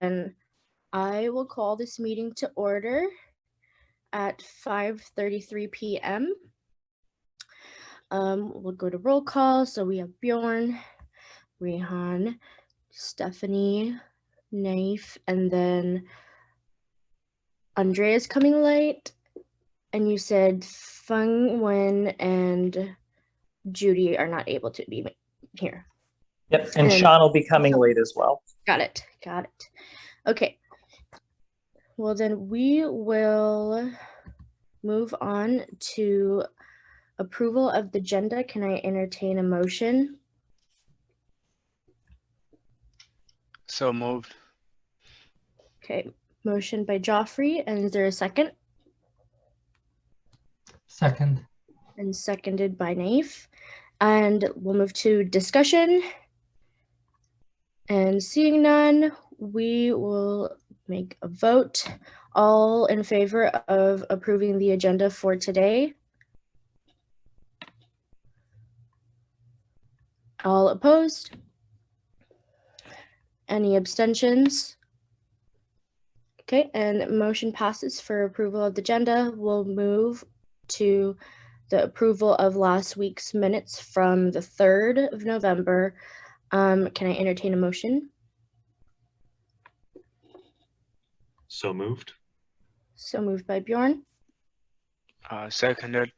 And I will call this meeting to order at 5:33 p.m. We'll go to roll call. So we have Bjorn, Rehan, Stephanie, Naif, and then Andrea's coming late. And you said Feng Wen and Judy are not able to be here. Yep, and Sean will be coming late as well. Got it. Okay. Well, then we will move on to approval of the agenda. Can I entertain a motion? So moved. Okay, motion by Joffrey, and is there a second? Second. And seconded by Naif. And we'll move to discussion. And seeing none, we will make a vote. All in favor of approving the agenda for today? All opposed? Any abstentions? Okay, and motion passes for approval of the agenda. We'll move to the approval of last week's minutes from the 3rd of November. Can I entertain a motion? So moved. So moved by Bjorn. Seconded.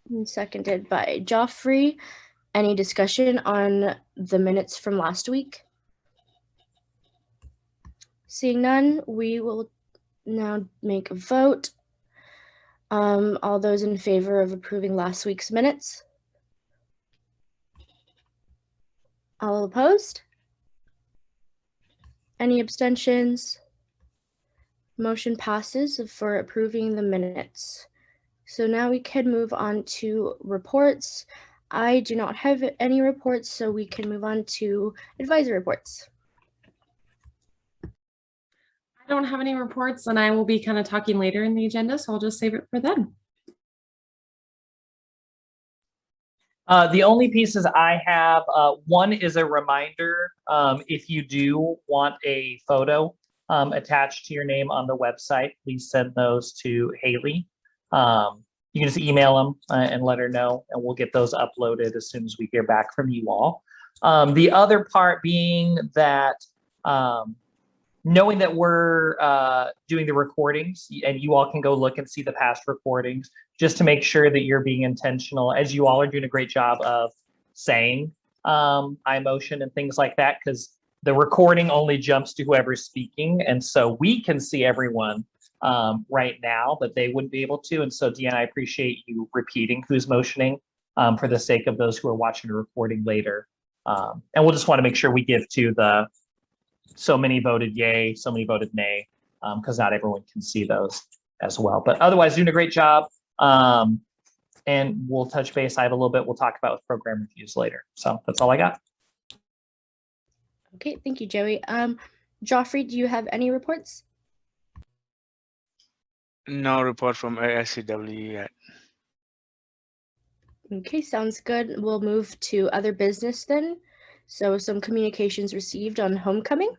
And seconded by Joffrey. Any discussion on the minutes from last week? Seeing none, we will now make a vote. All those in favor of approving last week's minutes? All opposed? Any abstentions? Motion passes for approving the minutes. So now we can move on to reports. I do not have any reports, so we can move on to advisory reports. I don't have any reports, and I will be kind of talking later in the agenda, so I'll just save it for then. The only pieces I have, one is a reminder, if you do want a photo attached to your name on the website, please send those to Haley. You can just email them and let her know, and we'll get those uploaded as soon as we hear back from you all. The other part being that knowing that we're doing the recordings, and you all can go look and see the past recordings, just to make sure that you're being intentional, as you all are doing a great job of saying I motion and things like that, because the recording only jumps to whoever's speaking, and so we can see everyone right now, but they wouldn't be able to. And so, Deanna, I appreciate you repeating who's motioning for the sake of those who are watching the recording later. And we'll just want to make sure we give to the so many voted yay, so many voted nay, because not everyone can see those as well. But otherwise, doing a great job. And we'll touch base. I have a little bit we'll talk about with program reviews later. So that's all I got. Okay, thank you, Joey. Joffrey, do you have any reports? No report from CWU yet. Okay, sounds good. We'll move to other business then. So some communications received on homecoming.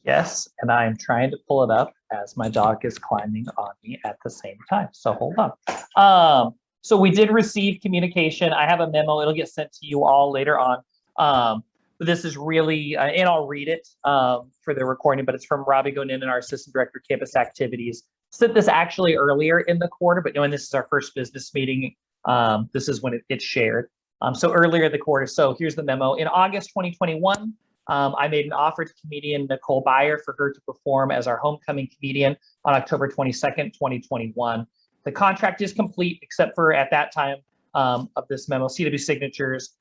Yes, and I am trying to pull it up as my dog is climbing on me at the same time. So hold on. So we did receive communication. I have a memo. It'll get sent to you all later on. But this is really, and I'll read it for the recording, but it's from Robbie Gonin, our Assistant Director of Campus Activities. Sent this actually earlier in the quarter, but knowing this is our first business meeting, this is when it gets shared. So earlier in the quarter. So here's the memo. In August 2021, I made an offer to comedian Nicole Byer for her to perform as our homecoming comedian on October 22nd, 2021. The contract is complete, except for at that time of this memo, CW signatures.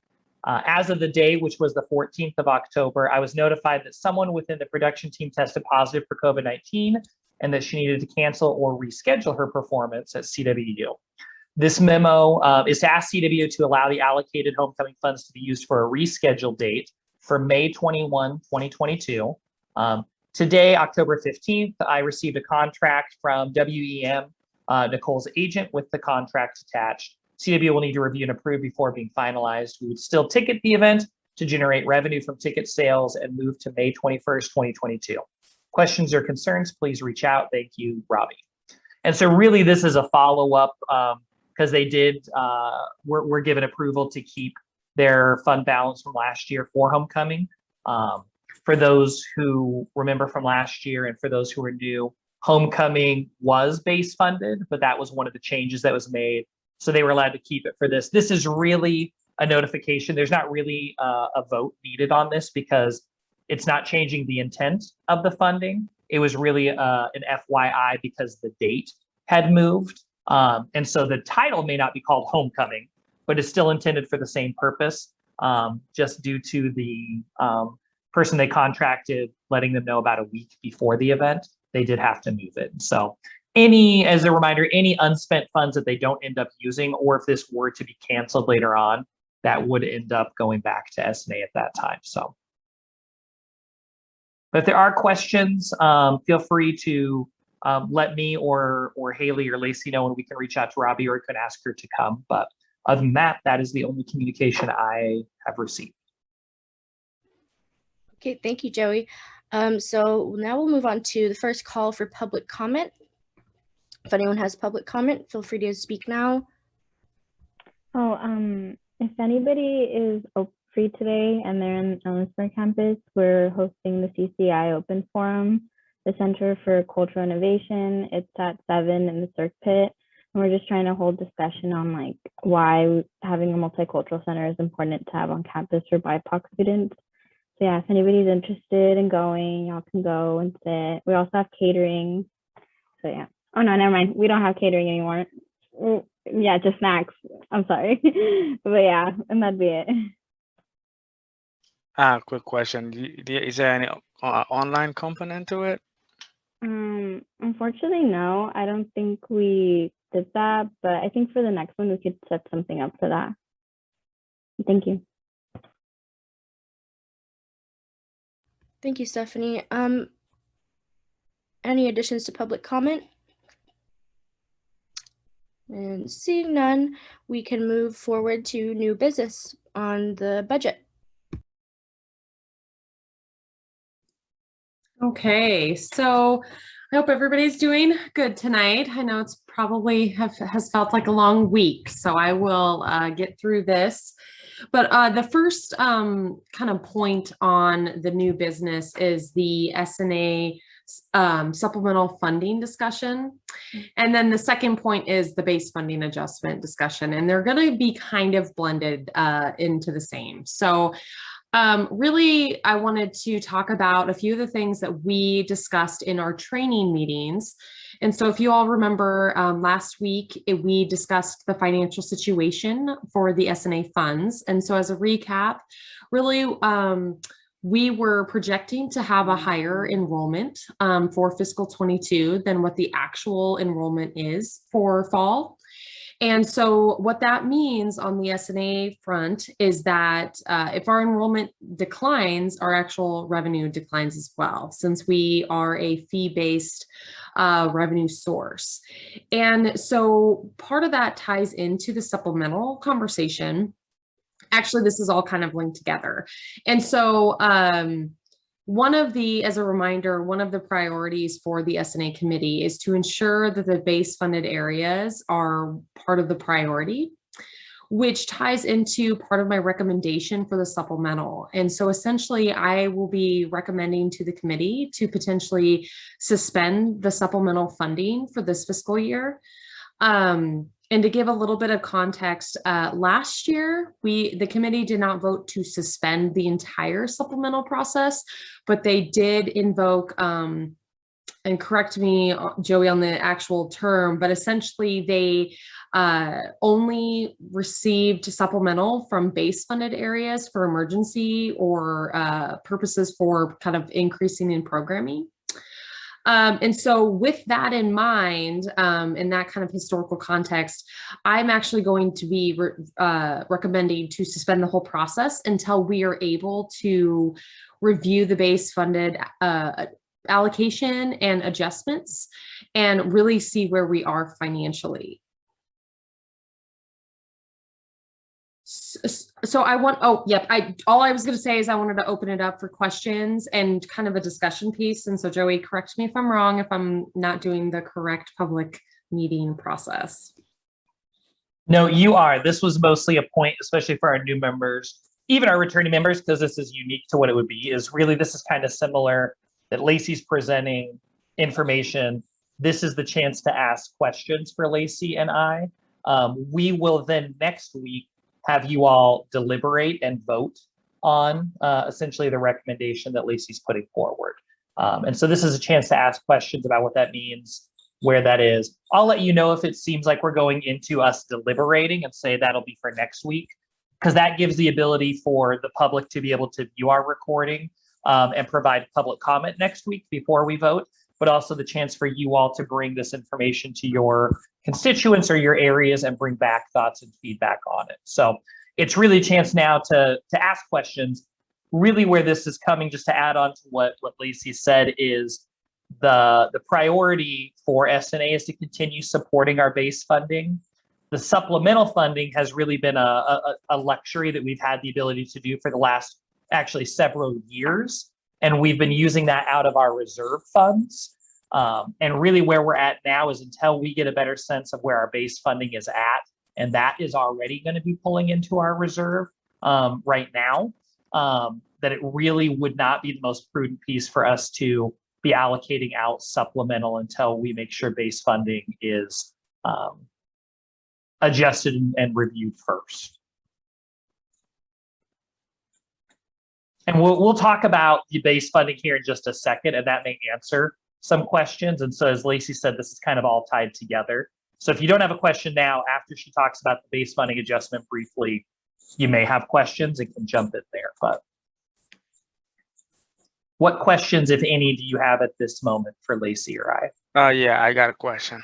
As of the day, which was the 14th of October, I was notified that someone within the production team tested positive for COVID-19 and that she needed to cancel or reschedule her performance at CWU. This memo is to ask CWU to allow the allocated homecoming funds to be used for a rescheduled date for May 21, 2022. Today, October 15th, I received a contract from WEM, Nicole's agent, with the contract attached. CWU will need to review and approve before being finalized. We would still ticket the event to generate revenue from ticket sales and move to May 21st, 2022. questions or concerns, please reach out. Thank you, Robbie. And so really this is a follow-up because they did, we're given approval to keep their fund balance from last year for homecoming. For those who remember from last year and for those who are new, homecoming was base funded, but that was one of the changes that was made. So they were allowed to keep it for this. This is really a notification. There's not really a vote needed on this because it's not changing the intent of the funding. It was really an FYI because the date had moved. And so the title may not be called homecoming, but it's still intended for the same purpose, just due to the person they contracted letting them know about a week before the event. They did have to move it. So as a reminder, any unspent funds that they don't end up using, or if this were to be canceled later on, that would end up going back to S&A at that time. So, but if there are questions, feel free to let me or Haley or Lacey know, and we can reach out to Robbie, or you can ask her to come. But other than that, that is the only communication I have received. Okay, thank you, Joey. So now we'll move on to the first call for public comment. If anyone has public comment, feel free to speak now. If anybody is free today and they're in Ellensburg campus, we're hosting the CCI Open Forum, the Center for Cultural Innovation. It's at 7 in the Cirque Pit. And we're just trying to hold discussion on like why having a multicultural center is important to have on campus for BIPOC students. So yeah, if anybody's interested in going, y'all can go and sit. We also have catering. So yeah. Oh no, never mind. We don't have catering anymore. Yeah, just snacks. I'm sorry. But yeah, and that'd be it. Quick question. Is there any online component to it? Unfortunately, no. I don't think we did that, but I think for the next one we could set something up for that. Thank you. Thank you, Stephanie. Any additions to public comment? And seeing none, we can move forward to new business on the budget. Okay, so I hope everybody's doing good tonight. I know it's probably has felt like a long week, so I will get through this. But the first kind of point on the new business is the S&A supplemental funding discussion. And then the second point is the base funding adjustment discussion. And they're going to be kind of blended into the same. So really, I wanted to talk about a few of the things that we discussed in our training meetings. And so if you all remember last week, we discussed the financial situation for the S&A funds. And so as a recap, really, we were projecting to have a higher enrollment for fiscal 22 than what the actual enrollment is for fall. And so what that means on the S&A front is that if our enrollment declines, our actual revenue declines as well, since we are a fee-based revenue source. And so part of that ties into the supplemental conversation. Actually, this is all kind of linked together. And so as a reminder, one of the priorities for the S&A committee is to ensure that the base funded areas are part of the priority, which ties into part of my recommendation for the supplemental. And so essentially, I will be recommending to the committee to potentially suspend the supplemental funding for this fiscal year. And to give a little bit of context, last year, the committee did not vote to suspend the entire supplemental process, but they did invoke, and correct me, Joey, on the actual term, but essentially they only received supplemental from base funded areas for emergency or purposes for kind of increasing in programming. And so with that in mind, in that kind of historical context, I'm actually going to be recommending to suspend the whole process until we are able to review the base funded allocation and adjustments and really see where we are financially. So all I was going to say is I wanted to open it up for questions and kind of a discussion piece. And so Joey, correct me if I'm wrong, if I'm not doing the correct public meeting process. No, you are. This was mostly a point, especially for our new members, even our returning members, because this is unique to what it would be, is really this is kind of similar that Lacey's presenting information. This is the chance to ask questions for Lacey and I. We will then next week have you all deliberate and vote on essentially the recommendation that Lacey's putting forward. And so this is a chance to ask questions about what that means, where that is. I'll let you know if it seems like we're going into us deliberating and say that'll be for next week, because that gives the ability for the public to be able to view our recording and provide public comment next week before we vote, but also the chance for you all to bring this information to your constituents or your areas and bring back thoughts and feedback on it. So it's really a chance now to ask questions. Really where this is coming, just to add on to what Lacey said, is the priority for S&A is to continue supporting our base funding. The supplemental funding has really been a luxury that we've had the ability to do for the last actually several years. And we've been using that out of our reserve funds. And really where we're at now is until we get a better sense of where our base funding is at, and that is already going to be pulling into our reserve right now, that it really would not be the most prudent piece for us to be allocating out supplemental until we make sure base funding is adjusted and reviewed first. And we'll talk about the base funding here in just a second, and that may answer some questions. And so as Lacey said, this is kind of all tied together. So if you don't have a question now, after she talks about the base funding adjustment briefly, you may have questions and can jump in there. But what questions, if any, do you have at this moment for Lacey or I? Yeah, I got a question.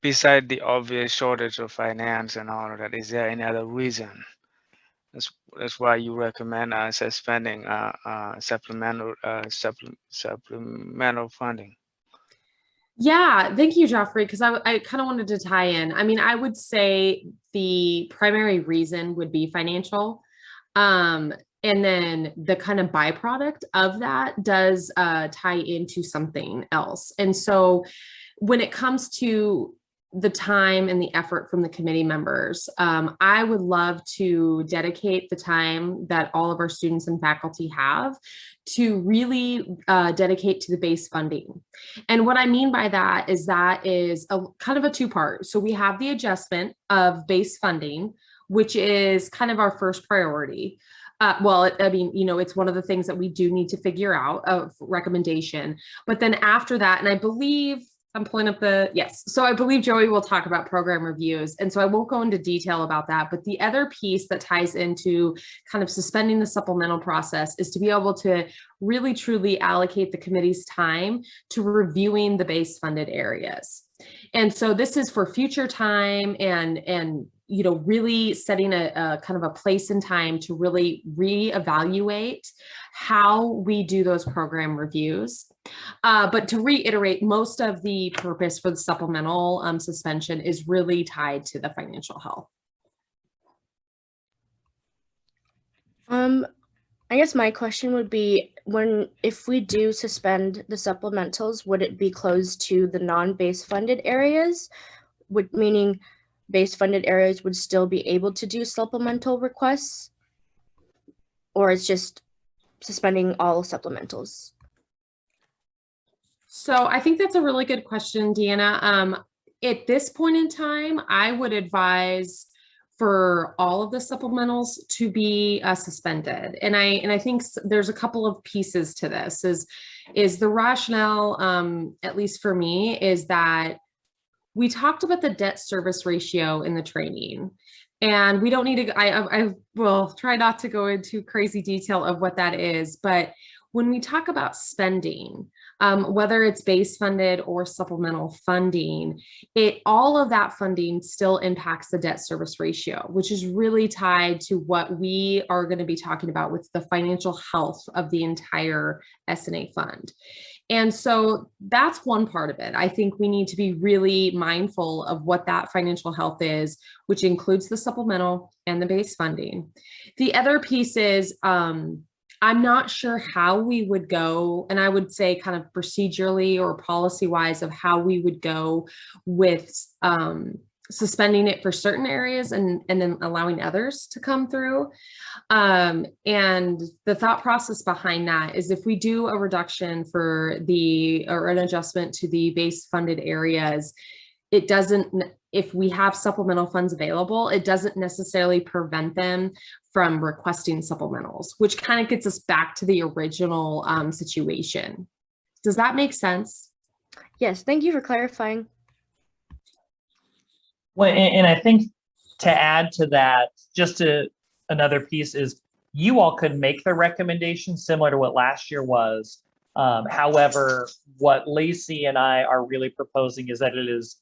Beside the obvious shortage of finance and all of that, is there any other reason? That's why you recommend suspending supplemental funding. Yeah, thank you, Joffrey, because I kind of wanted to tie in. I mean, I would say the primary reason would be financial. And then the kind of byproduct of that does tie into something else. And so when it comes to the time and the effort from the committee members, I would love to dedicate the time that all of our students and faculty have to really dedicate to the base funding. And what I mean by that is a kind of a two-part. So we have the adjustment of base funding, which is kind of our first priority. I mean, you know, it's one of the things that we do need to figure out of recommendation. But then after that, and I believe I'm pulling up so I believe Joey will talk about program reviews. And so I won't go into detail about that, but the other piece that ties into kind of suspending the supplemental process is to be able to really truly allocate the committee's time to reviewing the base funded areas. And so this is for future time and you know, really setting a kind of a place and time to really reevaluate how we do those program reviews. But to reiterate, most of the purpose for the supplemental suspension is really tied to the financial health. I guess my question would be, if we do suspend the supplementals, would it be closed to the non-base funded areas? Meaning base funded areas would still be able to do supplemental requests? Or it's just suspending all supplementals? So I think that's a really good question, Deanna. At this point in time, I would advise for all of the supplementals to be suspended. And I think there's a couple of pieces to this. Is the rationale, at least for me, is that we talked about the debt service ratio in the training. And we don't need to, I will try not to go into crazy detail of what that is, but when we talk about spending, whether it's base funded or supplemental funding, all of that funding still impacts the debt service ratio, which is really tied to what we are going to be talking about with the financial health of the entire S&A fund. And so that's one part of it. I think we need to be really mindful of what that financial health is, which includes the supplemental and the base funding. The other piece is, I'm not sure how we would go, and I would say kind of procedurally or policy-wise of how we would go with suspending it for certain areas and then allowing others to come through. And the thought process behind that is if we do a reduction or an adjustment to the base funded areas, it doesn't, if we have supplemental funds available, it doesn't necessarily prevent them from requesting supplementals, which kind of gets us back to the original situation. Does that make sense? Yes, thank you for clarifying. Well, and I think to add to that, another piece is you all could make the recommendation similar to what last year was. However, what Lacey and I are really proposing is that it is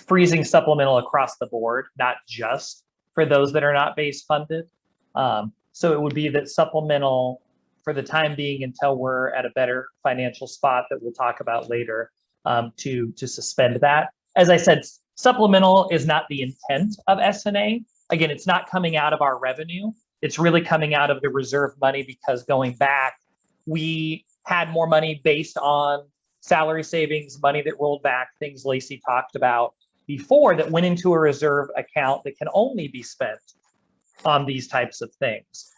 freezing supplemental across the board, not just for those that are not base funded. So it would be that supplemental for the time being until we're at a better financial spot that we'll talk about later, to suspend that. As I said, supplemental is not the intent of S&A. Again, it's not coming out of our revenue. It's really coming out of the reserve money because going back, we had more money based on salary savings, money that rolled back, things Lacey talked about before that went into a reserve account that can only be spent on these types of things.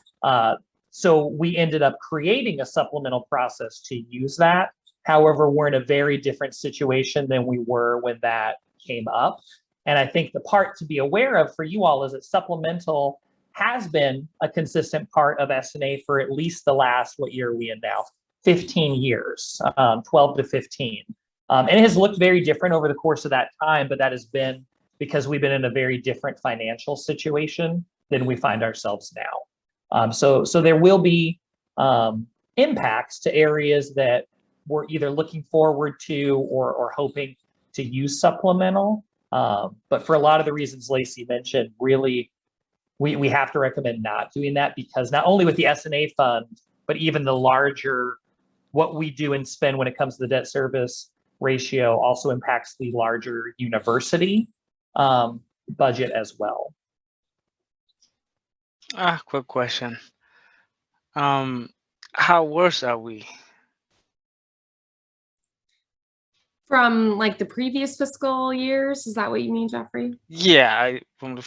So we ended up creating a supplemental process to use that. However, we're in a very different situation than we were when that came up. And I think the part to be aware of for you all is that supplemental has been a consistent part of S&A for at least the last, what year are we in now? 15 years, 12 to 15. And it has looked very different over the course of that time, but that has been because we've been in a very different financial situation than we find ourselves now. So there will be impacts to areas that we're either looking forward to or hoping to use supplemental. But for a lot of the reasons Lacey mentioned, really, we have to recommend not doing that because not only with the S&A fund, but even the larger, what we do and spend when it comes to the debt service ratio also impacts the larger university budget as well. Quick question. How worse are we? From like the previous fiscal years, is that what you mean, Jeffrey? Yeah, from the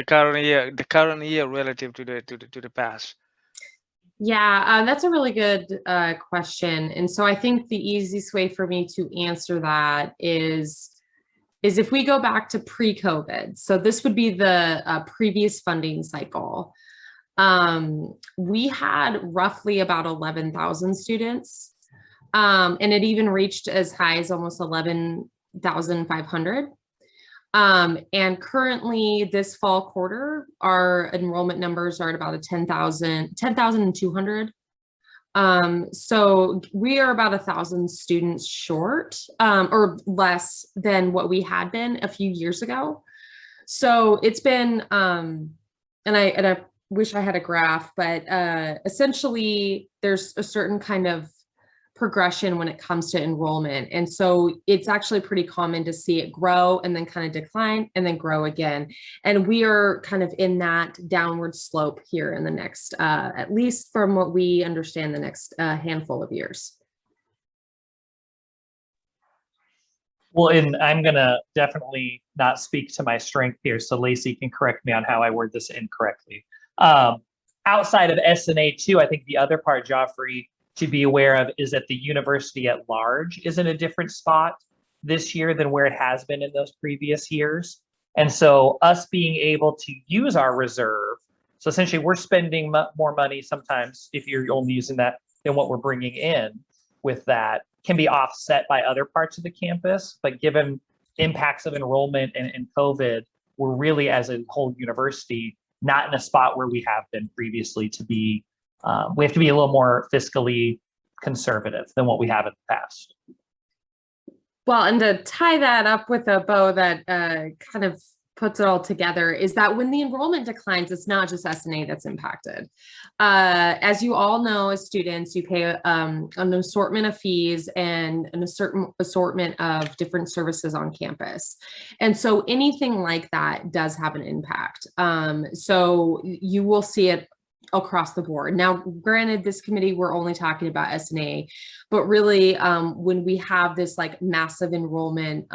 current year relative to the past. Yeah, that's a really good question. And so I think the easiest way for me to answer that is if we go back to pre-COVID, so this would be the previous funding cycle. We had roughly about 11,000 students. And it even reached as high as almost 11,500. And currently this fall quarter, our enrollment numbers are at about 10,200. So we are about 1,000 students short, or less than what we had been a few years ago. So it's been, and I wish I had a graph, but essentially there's a certain kind of progression when it comes to enrollment. And so it's actually pretty common to see it grow and then kind of decline and then grow again. And we are kind of in that downward slope here in the next, at least from what we understand, the next handful of years. Well, and I'm going to definitely not speak to my strength here, so Lacey can correct me on how I word this incorrectly. Outside of S&A too, I think the other part, Joffrey, to be aware of is that the university at large is in a different spot this year than where it has been in those previous years. And so us being able to use our reserve, so essentially we're spending more money sometimes if you're only using that than what we're bringing in with that, can be offset by other parts of the campus. But given impacts of enrollment and COVID, we're really as a whole university not in a spot where we have been previously to be we have to be a little more fiscally conservative than what we have in the past. Well, and to tie that up with a bow that kind of puts it all together is that when the enrollment declines, it's not just S&A that's impacted. As you all know, as students, you pay an assortment of fees and a certain assortment of different services on campus. And so anything like that does have an impact. So you will see it across the board. Now, granted, this committee, we're only talking about S&A, but really when we have this like massive enrollment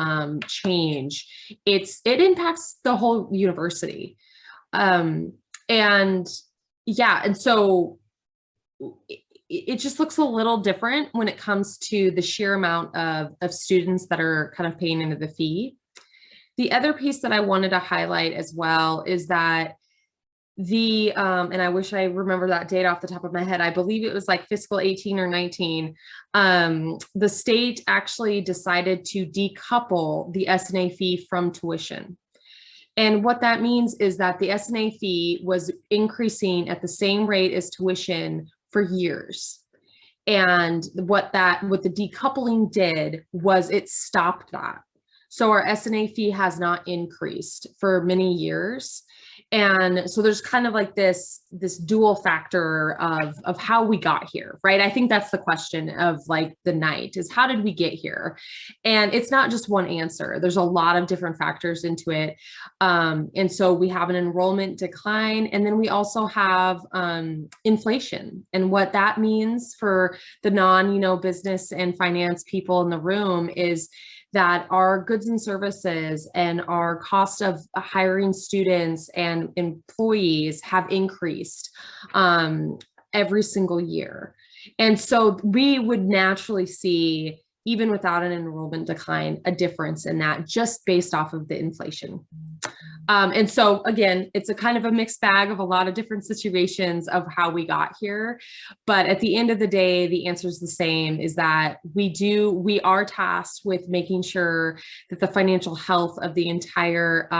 change, it impacts the whole university. And yeah, and so it just looks a little different when it comes to the sheer amount of students that are kind of paying into the fee. The other piece that I wanted to highlight as well is that and I wish I remember that date off the top of my head. I believe it was like fiscal 18 or 19. The state actually decided to decouple the S&A fee from tuition. And what that means is that the S&A fee was increasing at the same rate as tuition for years. And what the decoupling did was it stopped that. So our S&A fee has not increased for many years. And so there's kind of like this dual factor of how we got here, right? I think that's the question of like the night is how did we get here? And it's not just one answer. There's a lot of different factors into it. And so we have an enrollment decline, and then we also have inflation. And what that means for the business and finance people in the room is that our goods and services and our cost of hiring students and employees have increased every single year. And so we would naturally see, even without an enrollment decline, a difference in that just based off of the inflation. And so again, it's a kind of a mixed bag of a lot of different situations of how we got here. But at the end of the day, the answer is the same, is that we are tasked with making sure that the financial health of the entire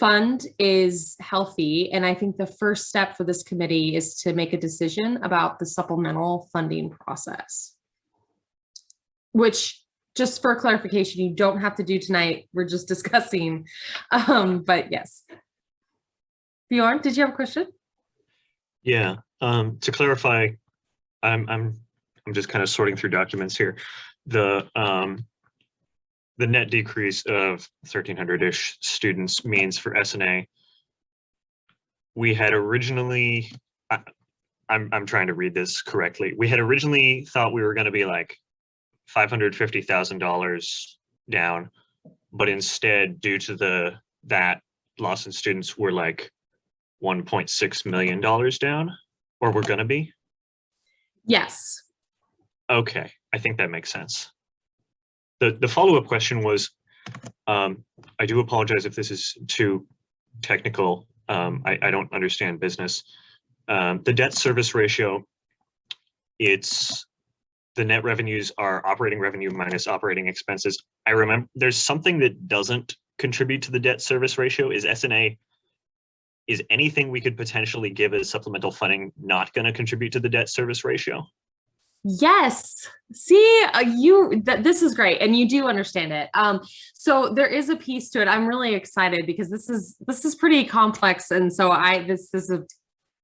fund is healthy. And I think the first step for this committee is to make a decision about the supplemental funding process, which, just for clarification, you don't have to do tonight. We're just discussing, but yes. Bjorn, did you have a question? Yeah, to clarify, I'm just kind of sorting through documents here. The net decrease of 1,300-ish students means for S&A, we had originally, I'm trying to read this correctly. We had originally thought we were going to be like $550,000 down, but instead, due to that loss in students, we're like $1.6 million down, or we're going to be? Yes. Okay, I think that makes sense. The follow-up question was, I do apologize if this is too technical. I don't understand business. The debt service ratio, the net revenues are operating revenue minus operating expenses. I remember there's something that doesn't contribute to the debt service ratio. Is S&A, is anything we could potentially give as supplemental funding not going to contribute to the debt service ratio? Yes. See, this is great, and you do understand it. So there is a piece to it. I'm really excited because this is pretty complex, and so this is a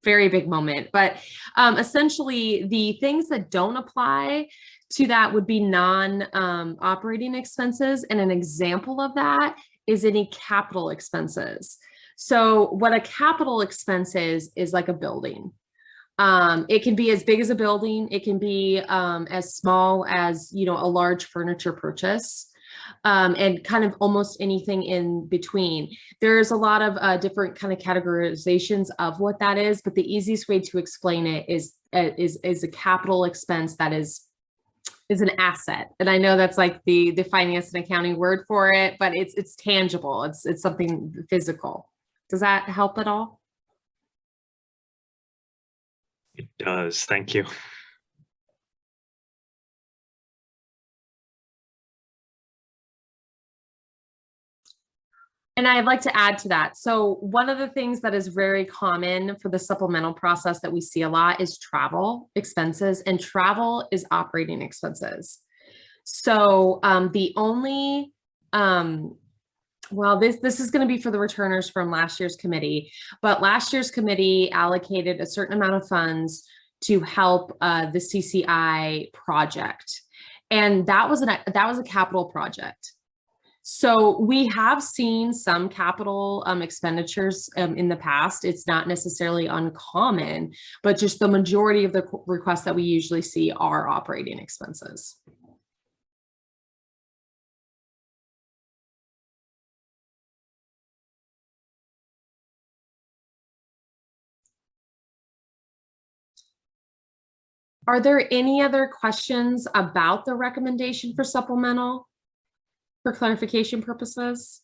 very big moment. But essentially, the things that don't apply to that would be non-operating expenses, and an example of that is any capital expenses. So what a capital expense is like a building. It can be as big as a building. It can be as small as, a large furniture purchase, and kind of almost anything in between. There's a lot of different kind of categorizations of what that is, but the easiest way to explain it is a capital expense that is an asset. And I know that's like the finance and accounting word for it, but it's tangible. It's something physical. Does that help at all? It does. Thank you. And I'd like to add to that. So one of the things that is very common for the supplemental process that we see a lot is travel expenses, and travel is operating expenses. So the only, well, this is going to be for the returners from last year's committee, but last year's committee allocated a certain amount of funds to help the CCI project. And that was a capital project. So we have seen some capital expenditures in the past. It's not necessarily uncommon, but just the majority of the requests that we usually see are operating expenses. Are there any other questions about the recommendation for supplemental for clarification purposes?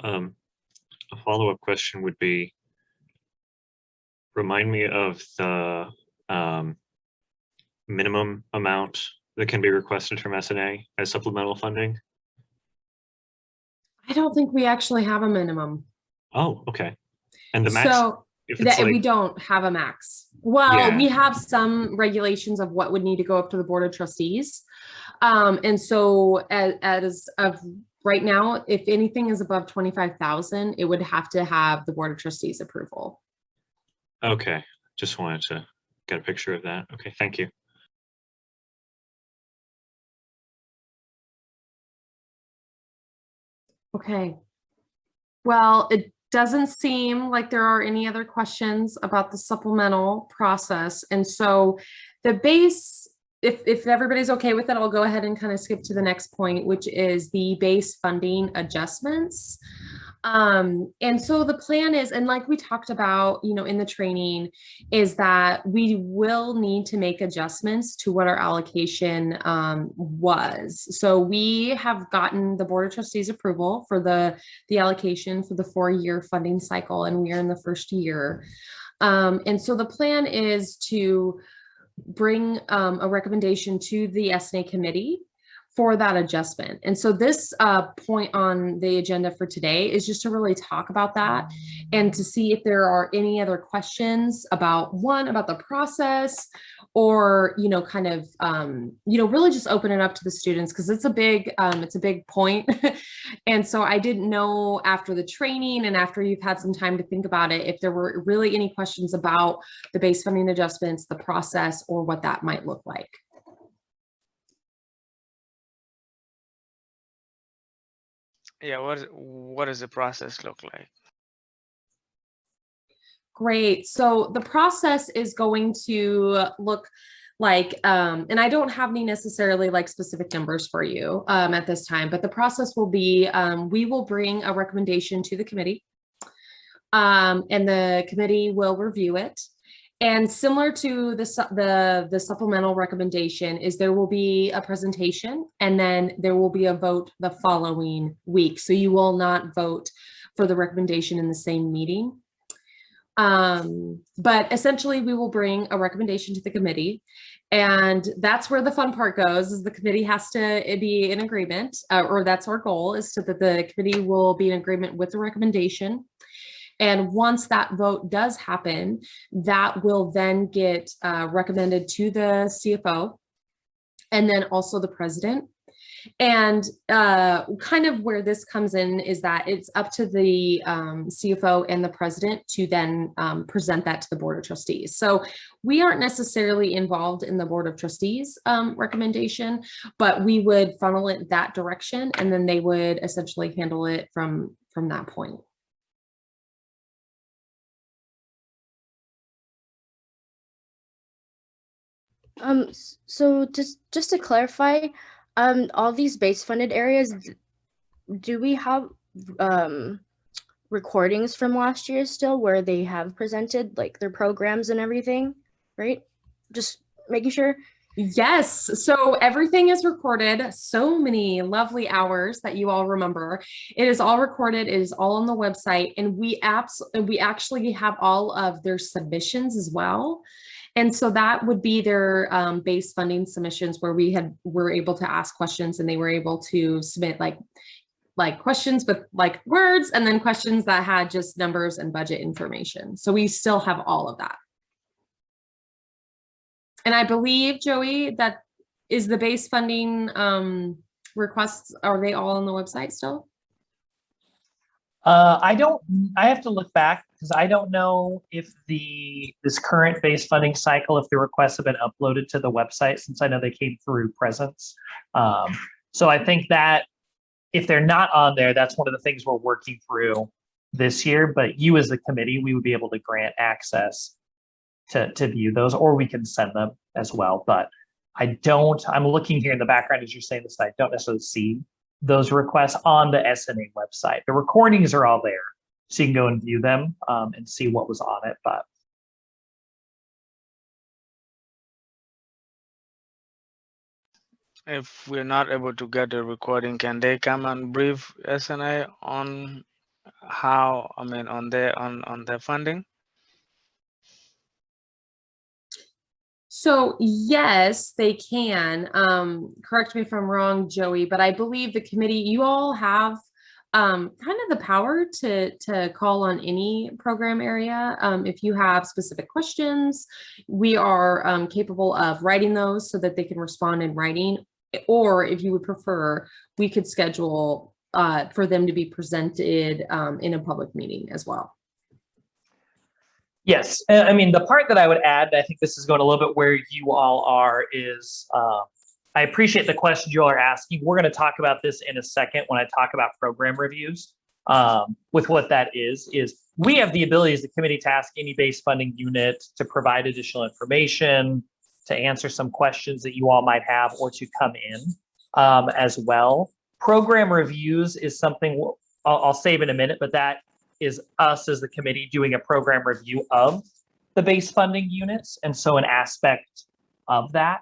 A follow-up question would be, remind me of the minimum amount that can be requested from S&A as supplemental funding? I don't think we actually have a minimum. Oh, okay. And the max, So if it's we like, don't have a max. Well, Yeah. we have some regulations of what would need to go up to the Board of Trustees. And so as of right now, if anything is above 25,000, it would have to have the Board of Trustees approval. okay, just wanted to get a picture of that. Okay, thank you. Okay. Well, it doesn't seem like there are any other questions about the supplemental process. And so the base, if everybody's okay with it, I'll go ahead and kind of skip to the next point, which is the base funding adjustments. And so the plan is, and like we talked about, in the training, is that we will need to make adjustments to what our allocation was. So we have gotten the Board of Trustees approval for the allocation for the 4-year funding cycle, and we are in the first year. And so the plan is to bring a recommendation to the S&A committee for that adjustment. And so this point on the agenda for today is just to really talk about that and to see if there are any other questions about the process, or, kind of, really just open it up to the students, because it's a big point. And so I didn't know, after the training and after you've had some time to think about it, if there were really any questions about the base funding adjustments, the process, or what that might look like. Yeah, what does the process look like? Great. So the process is going to look like, and I don't have any necessarily like specific numbers for you at this time, but the process will be, we will bring a recommendation to the committee, and the committee will review it. And similar to the supplemental recommendation is there will be a presentation, and then there will be a vote the following week. So you will not vote for the recommendation in the same meeting. But essentially we will bring a recommendation to the committee, and that's where the fun part goes, is the committee has to be in agreement, or that's our goal, is so that the committee will be in agreement with the recommendation. And once that vote does happen, that will then get recommended to the CFO, and then also the president. And kind of where this comes in is that it's up to the CFO and the president to then present that to the Board of Trustees. So we aren't necessarily involved in the Board of Trustees recommendation, but we would funnel it that direction, and then they would essentially handle it from that point. So just to clarify, all these base funded areas, do we have recordings from last year still where they have presented like their programs and everything, right? Just making sure. Yes, so everything is recorded. So many lovely hours that you all remember. It is all recorded. It is all on the website, and we actually have all of their submissions as well. And so that would be their base funding submissions where were able to ask questions, and they were able to submit like questions with like words, and then questions that had just numbers and budget information. So we still have all of that. And I believe, Joey, that is the base funding requests, are they all on the website still? I have to look back because I don't know if this current base funding cycle, if the requests have been uploaded to the website, since I know they came through Presence. So I think that if they're not on there, that's one of the things we're working through this year. But you as the committee, we would be able to grant access to view those, or we can send them as well. But I'm looking here in the background as you're saying this, I don't necessarily see those requests on the S&A website. The recordings are all there, so you can go and view them and see what was on it. But if we're not able to get the recording, can they come and brief S&A on how, on their funding? So yes, they can. Correct me if I'm wrong, Joey, but I believe the committee, you all have kind of the power to call on any program area. If you have specific questions, we are capable of writing those so that they can respond in writing. Or if you would prefer, we could schedule for them to be presented in a public meeting as well. yes, I mean, the part that I would add, I think this is going a little bit where you all are, is I appreciate the questions you all are asking. We're going to talk about this in a second when I talk about program reviews. With what that is we have the ability as the committee to ask any base funding unit to provide additional information, to answer some questions that you all might have, or to come in as well. Program reviews is something I'll save in a minute, but that is us as the committee doing a program review of the base funding units. And so an aspect of that,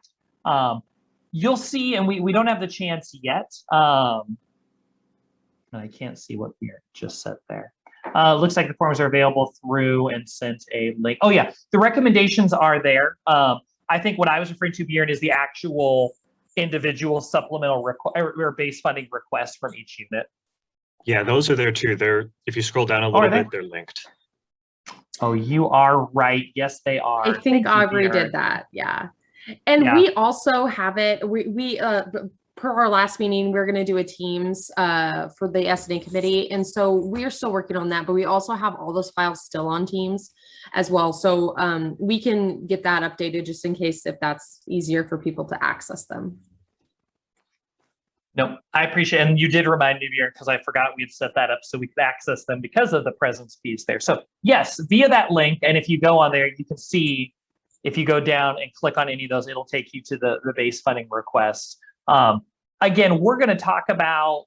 you'll see, and we don't have the chance yet. I can't see what we just said there. Looks like the forms are available through and sent a link. Oh yeah, the recommendations are there. I think what I was referring to, Bjorn, is the actual individual supplemental or base funding request from each unit. Yeah, those are there too. If you scroll down a little bit, they're linked. Oh, you are right. Yes, they are. I think Aubrey did that. Yeah. And we also have it. We per our last meeting, we're going to do a Teams for the S&A committee. And so we're still working on that, but we also have all those files still on Teams as well. So we can get that updated just in case if that's easier for people to access them. No, I appreciate it. And you did remind me, Bjorn, because I forgot we had set that up so we could access them because of the presence piece there. So yes, via that link. And if you go on there, you can see, if you go down and click on any of those, it'll take you to the base funding requests. Again, we're going to talk about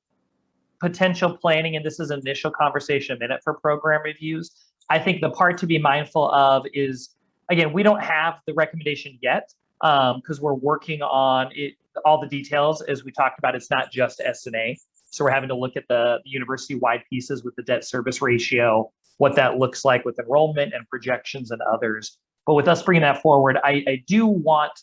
potential planning, and this is an initial conversation a minute for program reviews. I think the part to be mindful of is, again, we don't have the recommendation yet because we're working on it. All the details, as we talked about, it's not just S&A. So we're having to look at the university-wide pieces with the debt service ratio, what that looks like with enrollment and projections and others. But with us bringing that forward, I do want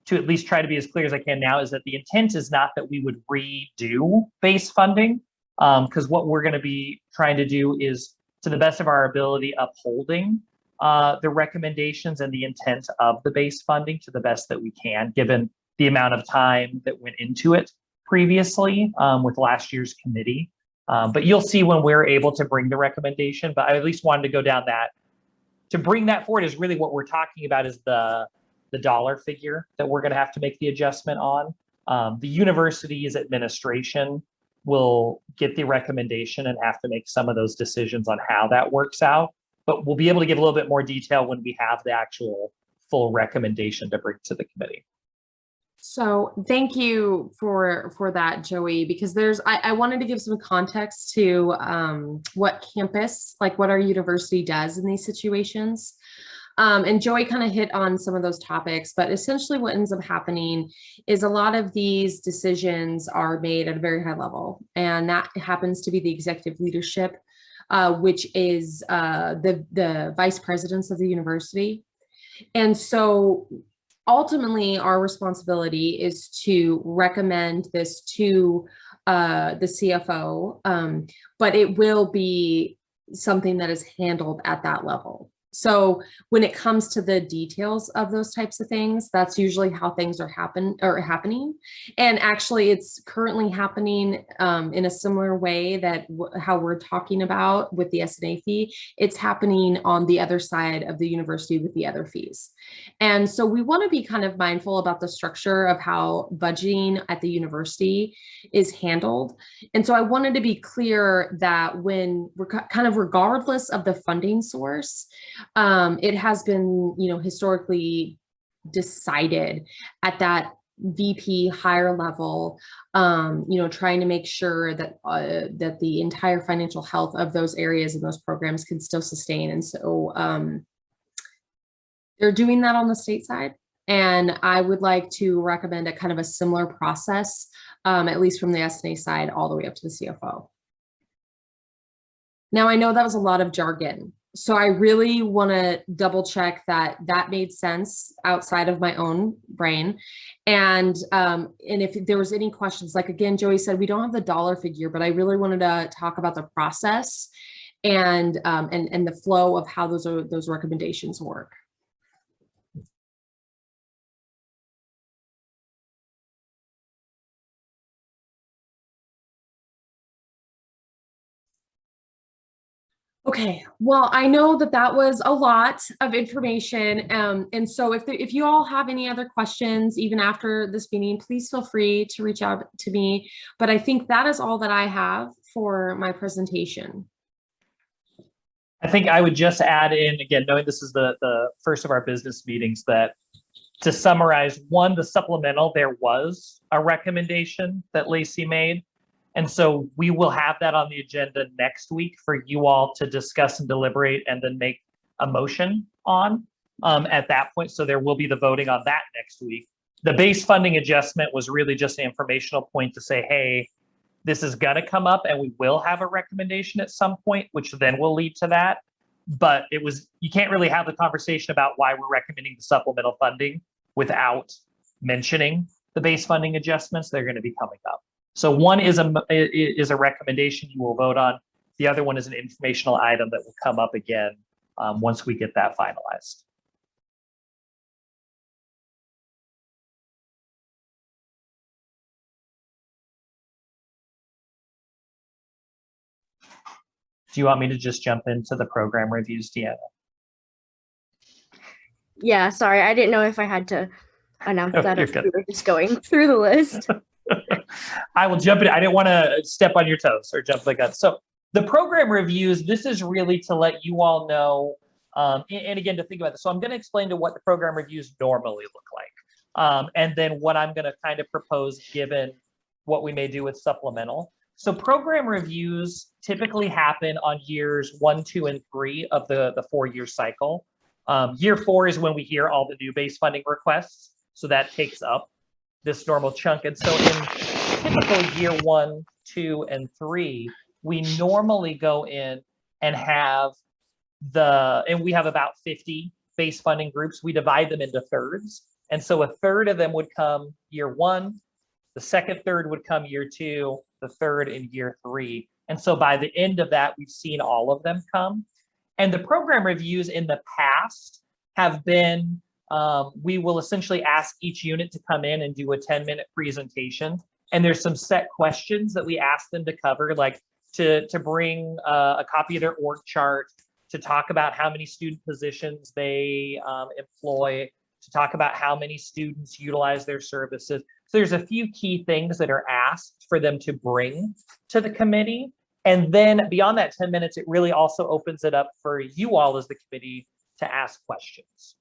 to at least try to be as clear as I can now, is that the intent is not that we would redo base funding, because what we're going to be trying to do is, to the best of our ability, upholding the recommendations and the intent of the base funding to the best that we can, given the amount of time that went into it previously with last year's committee. But you'll see when we're able to bring the recommendation, but I at least wanted to go down that. To bring that forward is really what we're talking about, is the dollar figure that we're going to have to make the adjustment on. The university's administration will get the recommendation and have to make some of those decisions on how that works out. But we'll be able to give a little bit more detail when we have the actual full recommendation to bring to the committee. So thank you for that, Joey, because I wanted to give some context to what what our university does in these situations. And Joey kind of hit on some of those topics, but essentially what ends up happening is a lot of these decisions are made at a very high level, and that happens to be the executive leadership, which is the vice presidents of the university. And so ultimately our responsibility is to recommend this to the CFO, but it will be something that is handled at that level. So when it comes to the details of those types of things, that's usually how things are happening. And actually it's currently happening in a similar way that how we're talking about with the S&A fee, it's happening on the other side of the university with the other fees. And so we want to be kind of mindful about the structure of how budgeting at the university is handled. And so I wanted to be clear that when we're kind of regardless of the funding source, it has been, historically decided at that VP higher level, trying to make sure that that the entire financial health of those areas and those programs can still sustain. And so they're doing that on the state side. And I would like to recommend a kind of a similar process, at least from the S&A side, all the way up to the CFO. Now, I know that was a lot of jargon, so I really want to double check that that made sense outside of my own brain. And if there was any questions, like again, Joey said, we don't have the dollar figure, but I really wanted to talk about the process and the flow of how those recommendations work. Okay, well, I know that that was a lot of information. And so if you all have any other questions, even after this meeting, please feel free to reach out to me. But I think that is all that I have for my presentation. I think I would just add in, again, knowing this is the first of our business meetings, that to summarize, one, the supplemental, there was a recommendation that Lacey made. And so we will have that on the agenda next week for you all to discuss and deliberate and then make a motion on at that point. So there will be the voting on that next week. The base funding adjustment was really just an informational point to say, hey, this is going to come up and we will have a recommendation at some point, which then will lead to that. But you can't really have the conversation about why we're recommending the supplemental funding without mentioning the base funding adjustments. They're going to be coming up. So one is a recommendation you will vote on. The other one is an informational item that will come up again once we get that finalized. Do you want me to just jump into the program reviews, Deanna? Yeah, sorry, I didn't know if I had to announce that or if good. we were just going through the list. I will jump in. I didn't want to step on your toes or jump the gun. So the program reviews, this is really to let you all know, and again, to think about this. So I'm going to explain to what the program reviews normally look like, and then what I'm going to kind of propose given what we may do with supplemental. So program reviews typically happen on years 1, 2, and 3 of the 4-year cycle. Year 4 is when we hear all the new base funding requests. So that takes up this normal chunk. And so in typical year 1, 2, and 3, we normally go in and have we have about 50 base funding groups. We divide them into thirds. And so a third of them would come year 1, the second third would come year 2, the third in year 3. And so by the end of that, we've seen all of them come. And the program reviews in the past have been, we will essentially ask each unit to come in and do a 10-minute presentation. And there's some set questions that we ask them to cover, like to bring a copy of their org chart, to talk about how many student positions they employ, to talk about how many students utilize their services. So there's a few key things that are asked for them to bring to the committee. And then beyond that 10 minutes, it really also opens it up for you all as the committee to ask questions.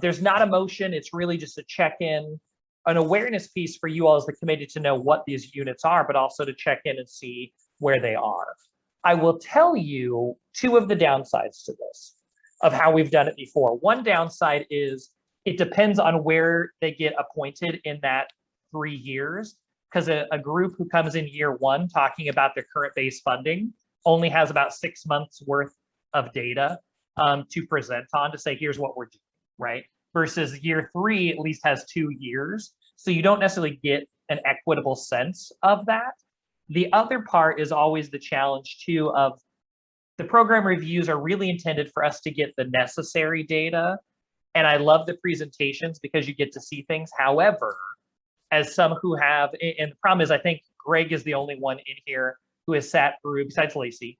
There's not a motion. It's really just a check-in, an awareness piece for you all as the committee to know what these units are, but also to check in and see where they are. I will tell you 2 of the downsides to this, of how we've done it before. One downside is it depends on where they get appointed in that 3 years, because a group who comes in year 1 talking about their current base funding only has about 6 months worth of data to present on to say, here's what we're doing. right? Versus year 3 at least has 2 years. So you don't necessarily get an equitable sense of that. The other part is always the challenge too of the program reviews are really intended for us to get the necessary data. And I love the presentations because you get to see things. However, as some who have, and the problem is I think Greg is the only one in here who has sat through, besides Lacey,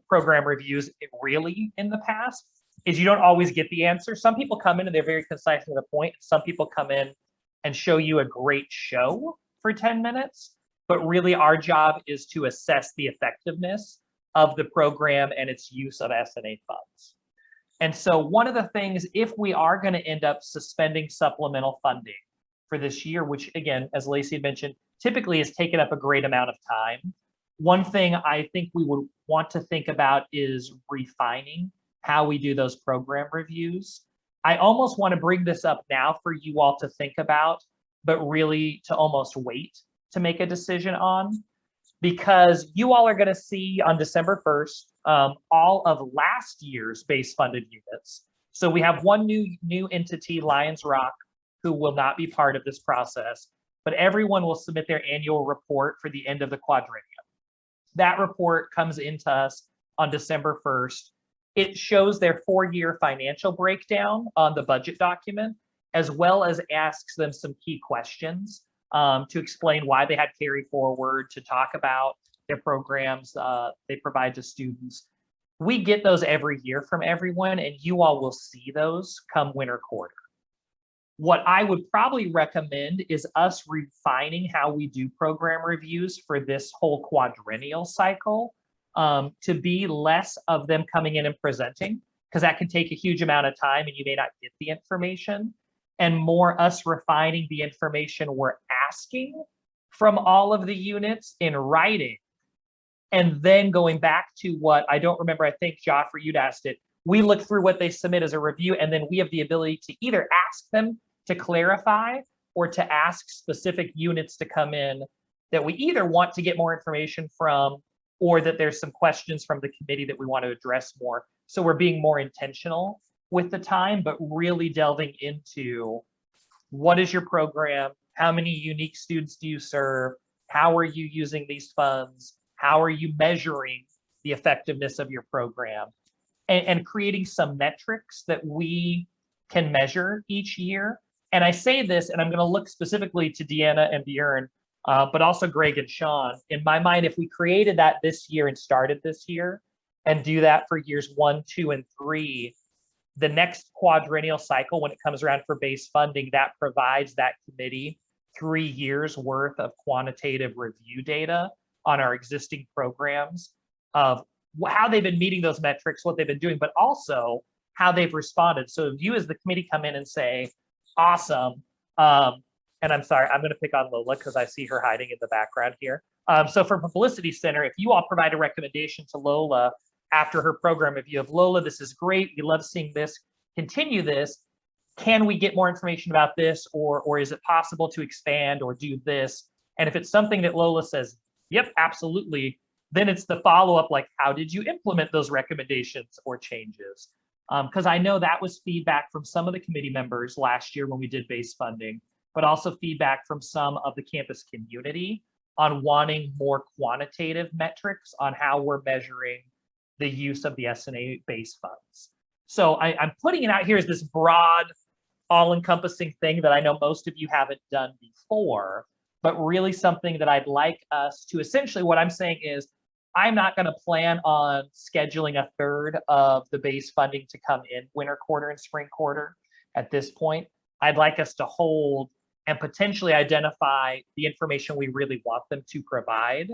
program reviews really in the past, is you don't always get the answer. Some people come in and they're very concise to the point. Some people come in and show you a great show for 10 minutes, but really our job is to assess the effectiveness of the program and its use of S&A funds. And so one of the things, if we are going to end up suspending supplemental funding for this year, which again, as Lacey had mentioned, typically has taken up a great amount of time, one thing I think we would want to think about is refining how we do those program reviews. I almost want to bring this up now for you all to think about, but really to almost wait to make a decision on, because you all are going to see on December 1st, all of last year's base funded units. So we have one new entity, Lions Rock, who will not be part of this process, but everyone will submit their annual report for the end of the quadrennium. That report comes into us on December 1st. It shows their 4-year financial breakdown on the budget document, as well as asks them some key questions to explain why they had carry forward, to talk about their programs they provide to students. We get those every year from everyone, and you all will see those come winter quarter. What I would probably recommend is us refining how we do program reviews for this whole quadrennial cycle, to be less of them coming in and presenting, because that can take a huge amount of time and you may not get the information, and more us refining the information we're asking from all of the units in writing. And then going back to what I don't remember, I think Joffrey, you'd asked it. We look through what they submit as a review, and then we have the ability to either ask them to clarify or to ask specific units to come in that we either want to get more information from, or that there's some questions from the committee that we want to address more. So we're being more intentional with the time, but really delving into what is your program? How many unique students do you serve? How are you using these funds? How are you measuring the effectiveness of your program? And creating some metrics that we can measure each year. And I say this, and I'm going to look specifically to Deanna and Bjorn, but also Greg and Sean. In my mind, if we created that this year and started this year and do that for years 1, 2, and 3, the next quadrennial cycle, when it comes around for base funding, that provides that committee 3 years worth of quantitative review data on our existing programs of how they've been meeting those metrics, what they've been doing, but also how they've responded. So if you as the committee come in and say, awesome, and I'm sorry, I'm going to pick on Lola because I see her hiding in the background here. So for Publicity Center, if you all provide a recommendation to Lola after her program review of, Lola, this is great, we love seeing this, continue this, can we get more information about this, or is it possible to expand or do this? And if it's something that Lola says, yep, absolutely, then it's the follow-up, like, how did you implement those recommendations or changes? Because I know that was feedback from some of the committee members last year when we did base funding, but also feedback from some of the campus community on wanting more quantitative metrics on how we're measuring the use of the S&A base funds. So I'm putting it out here as this broad, all-encompassing thing that I know most of you haven't done before, but really something that I'd like us to, essentially what I'm saying is, I'm not going to plan on scheduling a third of the base funding to come in winter quarter and spring quarter at this point. I'd like us to hold and potentially identify the information we really want them to provide,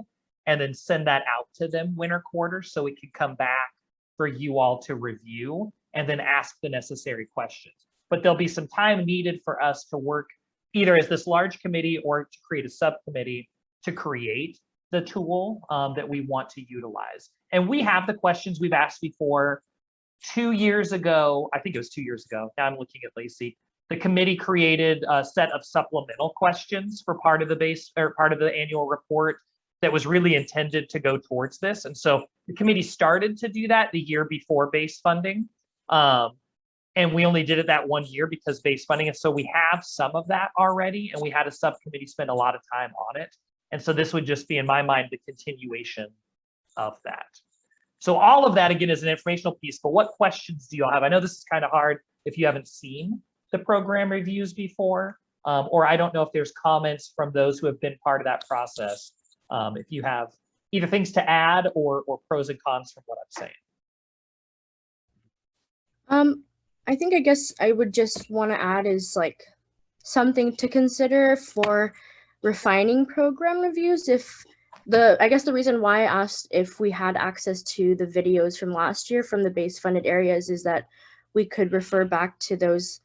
and then send that out to them winter quarter so it can come back for you all to review and then ask the necessary questions. But there'll be some time needed for us to work either as this large committee or to create a subcommittee to create the tool that we want to utilize. And we have the questions we've asked before. 2 years ago, I think it was 2 years ago, now I'm looking at Lacey, the committee created a set of supplemental questions for part of the base or part of the annual report that was really intended to go towards this. And so the committee started to do that the year before base funding. And we only did it that 1 year because base funding. And so we have some of that already, and we had a subcommittee spend a lot of time on it. And so this would just be, in my mind, the continuation of that. So all of that, again, is an informational piece, but what questions do you all have? I know this is kind of hard if you haven't seen the program reviews before, or I don't know if there's comments from those who have been part of that process. If you have either things to add or pros and cons from what I'm saying. I guess I would just want to add is like something to consider for refining program reviews. I guess the reason why I asked if we had access to the videos from last year from the base funded areas is that we could refer back to those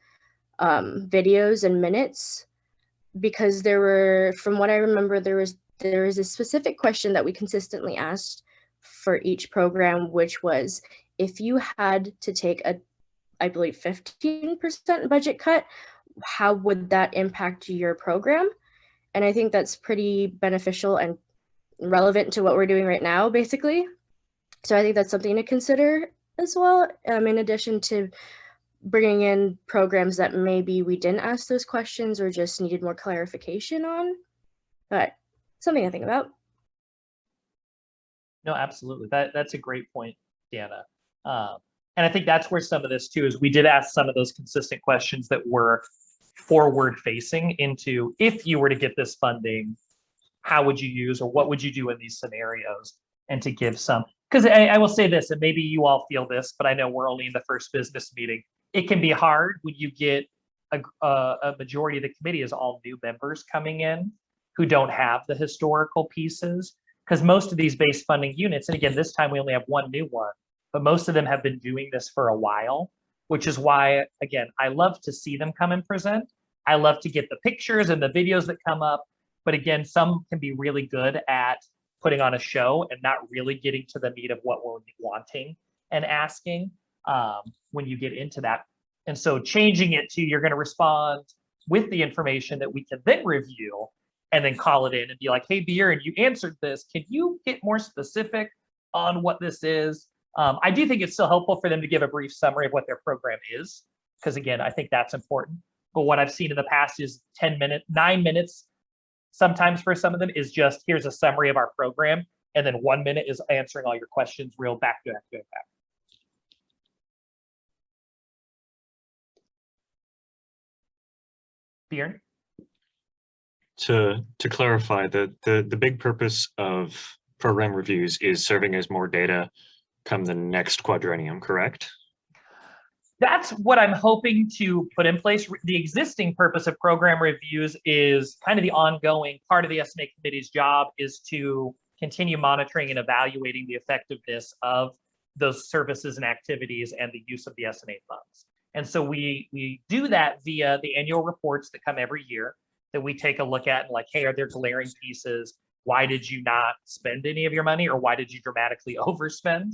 videos and minutes, because there were, from what I remember, there is a specific question that we consistently asked for each program, which was, if you had to take I believe 15% budget cut, how would that impact your program? And I think that's pretty beneficial and relevant to what we're doing right now, basically. So I think that's something to consider as well, in addition to bringing in programs that maybe we didn't ask those questions or just needed more clarification on. But something to think about. No, absolutely. That's a great point, Deanna. And I think that's where some of this too is we did ask some of those consistent questions that were forward facing into, if you were to get this funding, how would you use, or what would you do in these scenarios? And to give some, because I will say this, and maybe you all feel this, but I know we're only in the first business meeting. It can be hard when you get a majority of the committee is all new members coming in who don't have the historical pieces, because most of these base funding units, and again, this time we only have one new one, but most of them have been doing this for a while, which is why, again, I love to see them come and present. I love to get the pictures and the videos that come up. But again, some can be really good at putting on a show and not really getting to the meat of what we're wanting and asking when you get into that. And so changing it to, you're going to respond with the information that we can then review and then call it in and be like, hey, Bjorn, you answered this. Can you get more specific on what this is? I do think it's still helpful for them to give a brief summary of what their program is, because again, I think that's important. But what I've seen in the past is 9 minutes, sometimes for some of them, is just, here's a summary of our program, and then 1 minute is answering all your questions real back to back. Bjorn? To clarify, the big purpose of program reviews is serving as more data come the next quadrennium, correct? That's what I'm hoping to put in place. The existing purpose of program reviews is kind of the ongoing part of the S&A committee's job, is to continue monitoring and evaluating the effectiveness of those services and activities and the use of the S&A funds. And so we do that via the annual reports that come every year that we take a look at, and like, hey, are there glaring pieces? Why did you not spend any of your money, or why did you dramatically overspend?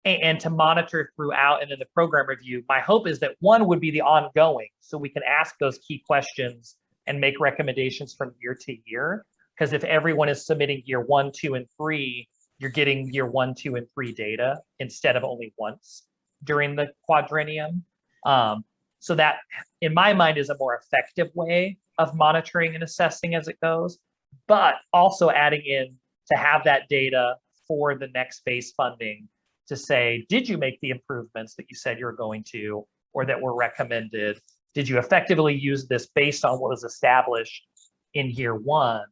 And to monitor throughout, and then the program review, my hope is that one would be the ongoing, so we can ask those key questions and make recommendations from year to year. Because if everyone is submitting year 1, 2, and 3, you're getting year 1, 2, and 3 data instead of only once during the quadrennium. So that, in my mind, is a more effective way of monitoring and assessing as it goes, but also adding in to have that data for the next base funding to say, did you make the improvements that you said you were going to, or that were recommended? Did you effectively use this based on what was established in year 1?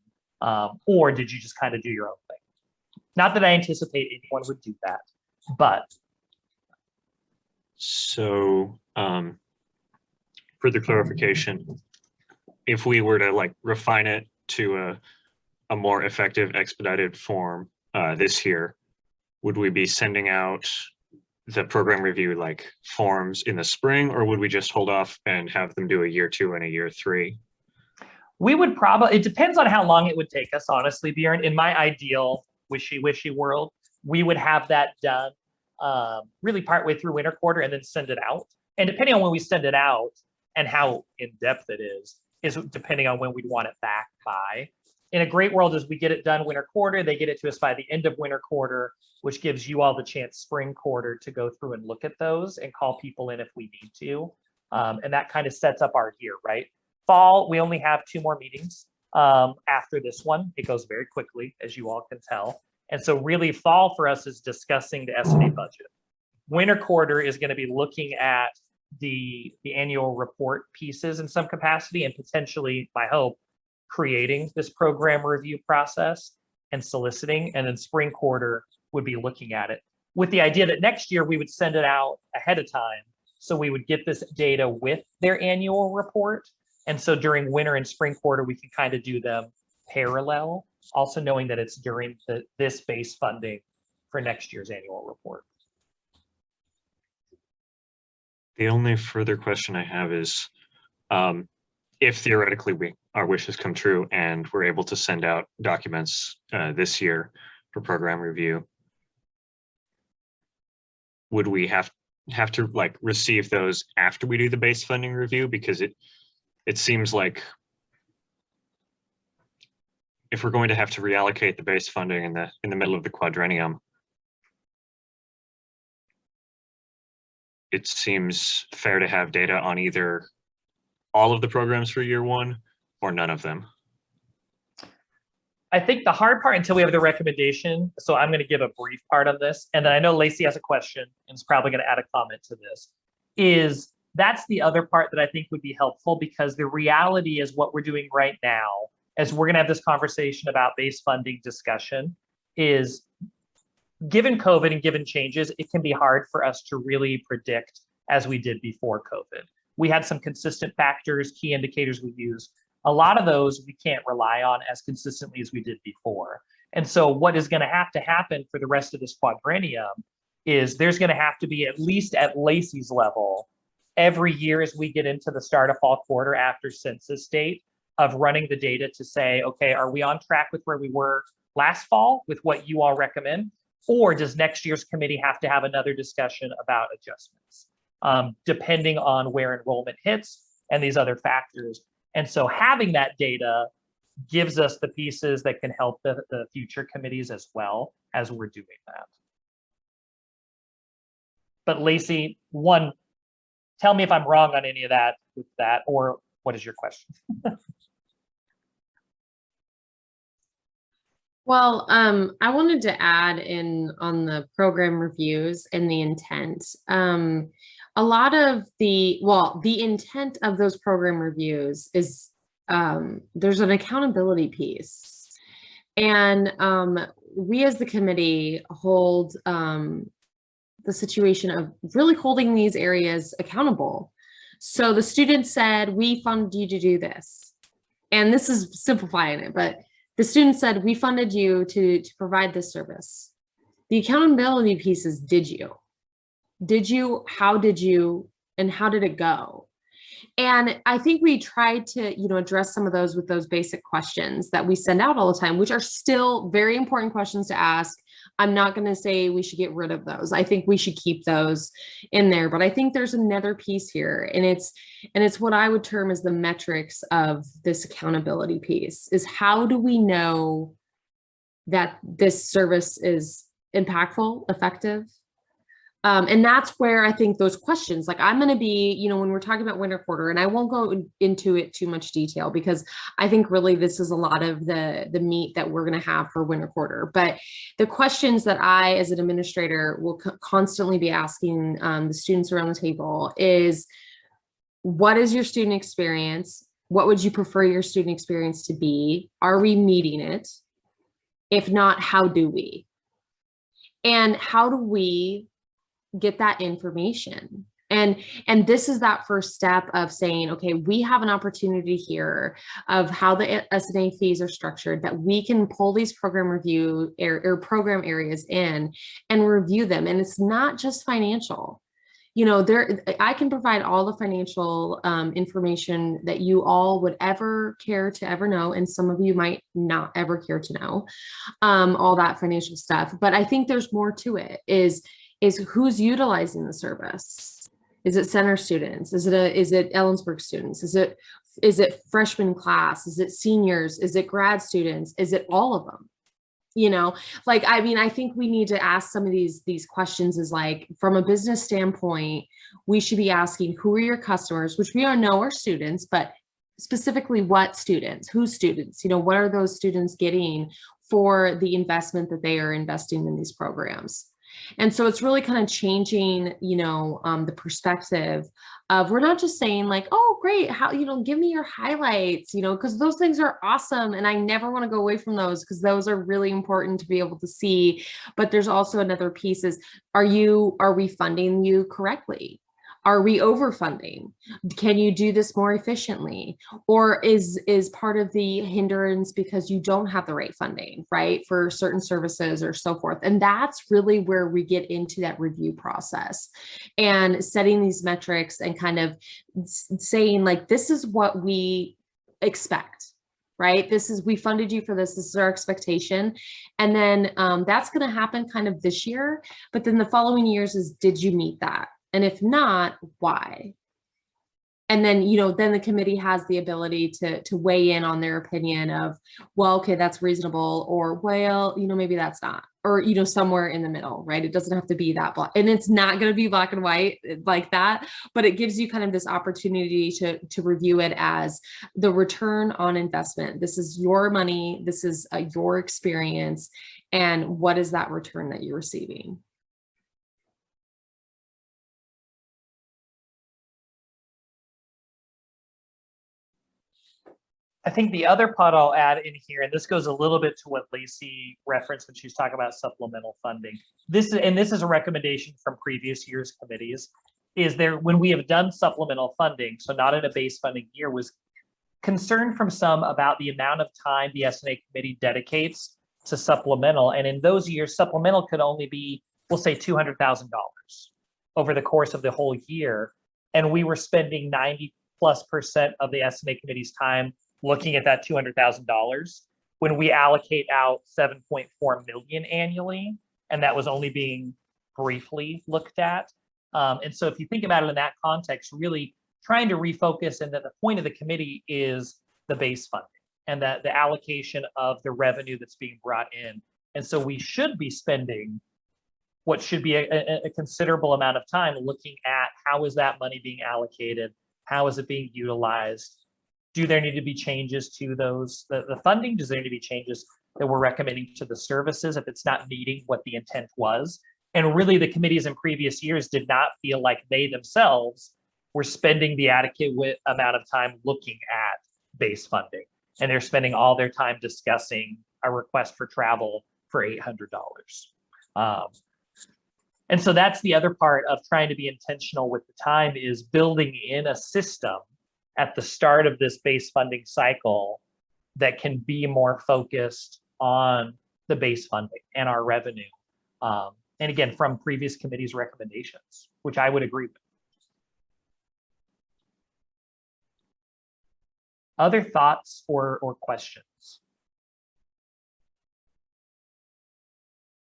Or did you just kind of do your own thing? Not that I anticipate anyone would do that, but. So further clarification, if we were to like refine it to a more effective expedited form this year, would we be sending out the program review like forms in the spring, or would we just hold off and have them do a year 2 and a year 3? We would probably, it depends on how long it would take us, honestly, Bjorn. In my ideal wishy-wishy world, we would have that done really partway through winter quarter and then send it out. And depending on when we send it out and how in-depth it is depending on when we'd want it back by. in a great world is we get it done winter quarter, they get it to us by the end of winter quarter, which gives you all the chance spring quarter to go through and look at those and call people in if we need to. And that kind of sets up our year, right? Fall, we only have 2 more meetings after this one. It goes very quickly, as you all can tell. And so really fall for us is discussing the S&A budget. Winter quarter is going to be looking at the annual report pieces in some capacity and potentially, my hope, creating this program review process and soliciting. And then spring quarter would be looking at it with the idea that next year we would send it out ahead of time. So we would get this data with their annual report. And so during winter and spring quarter, we can kind of do them parallel, also knowing that it's during this base funding for next year's annual report. The only further question I have is, if theoretically our wishes come true and we're able to send out documents this year for program review, would we have to like receive those after we do the base funding review? Because it seems like if we're going to have to reallocate the base funding in the middle of the quadrennium, it seems fair to have data on either all of the programs for year 1 or none of them. I think the hard part until we have the recommendation, so I'm going to give a brief part on this, and then I know Lacey has a question and is probably going to add a comment to this, is that's the other part that I think would be helpful, because the reality is what we're doing right now, as we're going to have this conversation about base funding discussion, is given COVID and given changes, it can be hard for us to really predict as we did before COVID. We had some consistent factors, key indicators we use. A lot of those we can't rely on as consistently as we did before. And so what is going to happen for the rest of this quadrennium is there's going to have to be, at least at Lacey's level, every year as we get into the start of fall quarter after census date, of running the data to say, okay, are we on track with where we were last fall with what you all recommend? Or does next year's committee have to have another discussion about adjustments, depending on where enrollment hits and these other factors? And so having that data gives us the pieces that can help the future committees as well as we're doing that. But Lacey, one, tell me if I'm wrong on any of that with that, or what is your question? Well, I wanted to add in on the program reviews and the intent. A lot of the intent of those program reviews is there's an accountability piece. And we as the committee hold the situation of really holding these areas accountable. So the student said, we funded you to do this. And this is simplifying it, but the student said, we funded you to provide this service. The accountability piece is, did you? Did you, how did you, and how did it go? And I think we tried to, address some of those with those basic questions that we send out all the time, which are still very important questions to ask. I'm not going to say we should get rid of those. I think we should keep those in there, but I think there's another piece here, and it's what I would term as the metrics of this accountability piece, is how do we know that this service is impactful, effective? And that's where I think those questions, like I'm going to be, when we're talking about winter quarter, and I won't go into it too much detail because I think really this is a lot of the meat that we're going to have for winter quarter. But the questions that I, as an administrator, will constantly be asking the students around the table is, what is your student experience? What would you prefer your student experience to be? Are we meeting it? If not, how do we? And how do we get that information? And this is that first step of saying, okay, we have an opportunity here of how the S&A fees are structured, that we can pull these program review or program areas in and review them. And it's not just financial. I can provide all the financial information that you all would ever care to ever know, and some of you might not ever care to know all that financial stuff. But I think there's more to it, is who's utilizing the service. Is it center students? Is it Ellensburg students? Is it freshman class? Is it seniors? Is it grad students? Is it all of them? You know, like, I mean, I think we need to ask some of these questions is like, from a business standpoint, we should be asking, who are your customers, which we all know are students, but specifically what students, whose students, you know, what are those students getting for the investment that they are investing in these programs? And so it's really kind of changing, you know, the perspective of, we're not just saying like, oh, great, how, you know, give me your highlights, you know, because those things are awesome. And I never want to go away from those because those are really important to be able to see. But there's also another piece is, are we funding you correctly? Are we overfunding? Can you do this more efficiently? Or is part of the hindrance because you don't have the right funding, right, for certain services or so forth? And that's really where we get into that review process and setting these metrics and kind of saying like, this is what we expect, right? We funded you for this is our expectation. And then that's going to happen kind of this year. But then the following years is, did you meet that? And if not, why? And then, you know, then the committee has the ability to weigh in on their opinion of, well, okay, that's reasonable, or, well, you know, maybe that's not, or, you know, somewhere in the middle, right? It doesn't have to be that black, and it's not going to be black and white like that, but it gives you kind of this opportunity to review it as the return on investment. This is your money. This is your experience. And what is that return that you're receiving? I think the other part I'll add in here, and this goes a little bit to what Lacey referenced when she was talking about supplemental funding. This is a recommendation from previous year's committees, is there, when we have done supplemental funding, so not in a base funding year, was concern from some about the amount of time the S&A committee dedicates to supplemental. And in those years, supplemental could only be, we'll say $200,000 over the course of the whole year. And we were spending 90+% of the S&A committee's time looking at that $200,000 when we allocate out 7.4 million annually, and that was only being briefly looked at. And so if you think about it in that context, really trying to refocus, and that the point of the committee is the base funding and that the allocation of the revenue that's being brought in. And so we should be spending what should be a considerable amount of time looking at how is that money being allocated, how is it being utilized. Do there need to be changes to the funding? Does there need to be changes that we're recommending to the services if it's not meeting what the intent was? And really the committees in previous years did not feel like they themselves were spending the adequate amount of time looking at base funding. And they're spending all their time discussing a request for travel for $800. And so that's the other part of trying to be intentional with the time, is building in a system at the start of this base funding cycle that can be more focused on the base funding and our revenue. And again, from previous committees' recommendations, which I would agree with. Other thoughts or questions?